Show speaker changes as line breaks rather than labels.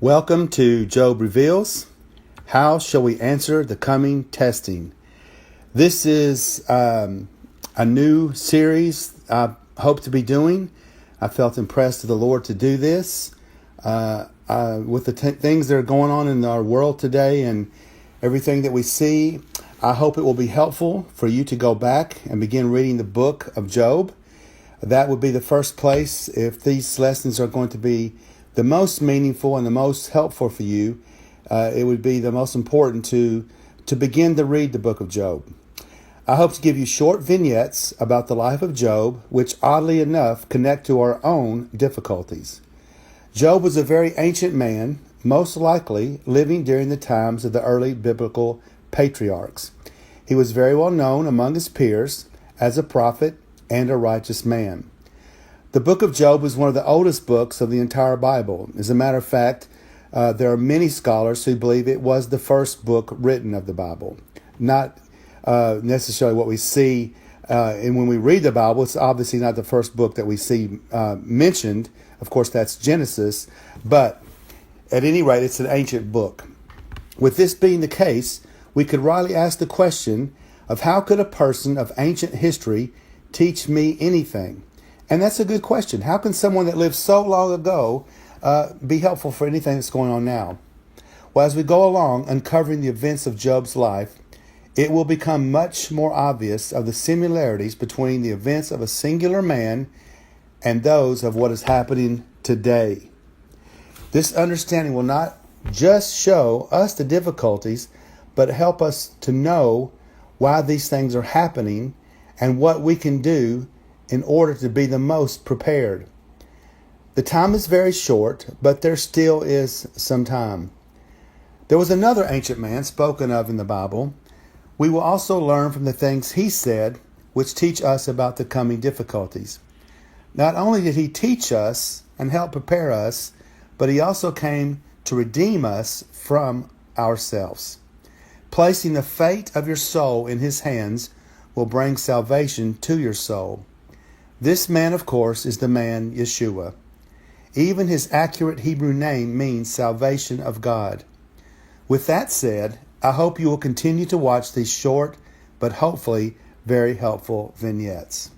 Welcome to Job Reveals. How shall we answer the coming testing? This is a new series I hope to be doing. I felt impressed of the Lord to do this. With the things that are going on in our world today and everything that we see, I hope it will be helpful for you to go back and begin reading the book of Job. That would be the first place. If these lessons are going to be the most meaningful and the most helpful for you, it would be the most important to begin to read the book of Job. I hope to give you short vignettes about the life of Job, which oddly enough connect to our own difficulties. Job was a very ancient man, most likely living during the times of the early biblical patriarchs. He was very well known among his peers as a prophet and a righteous man. The book of Job is one of the oldest books of the entire Bible. As a matter of fact, there are many scholars who believe it was the first book written of the Bible. Not necessarily what we see, and when we read the Bible, it's obviously not the first book that we see mentioned. Of course, that's Genesis, but at any rate, it's an ancient book. With this being the case, we could rightly ask the question of how could a person of ancient history teach me anything? And that's a good question. How can someone that lived so long ago be helpful for anything that's going on now? Well, as we go along uncovering the events of Job's life, it will become much more obvious of the similarities between the events of a singular man and those of what is happening today. This understanding will not just show us the difficulties, but help us to know why these things are happening and what we can do in order to be the most prepared. The time is very short, but there still is some time. There was another ancient man spoken of in the Bible. We will also learn from the things he said, which teach us about the coming difficulties. Not only did he teach us and help prepare us, but he also came to redeem us from ourselves. Placing the fate of your soul in his hands will bring salvation to your soul. This man, of course, is the man Yeshua. Even his accurate Hebrew name means salvation of God. With that said, I hope you will continue to watch these short, but hopefully very helpful vignettes.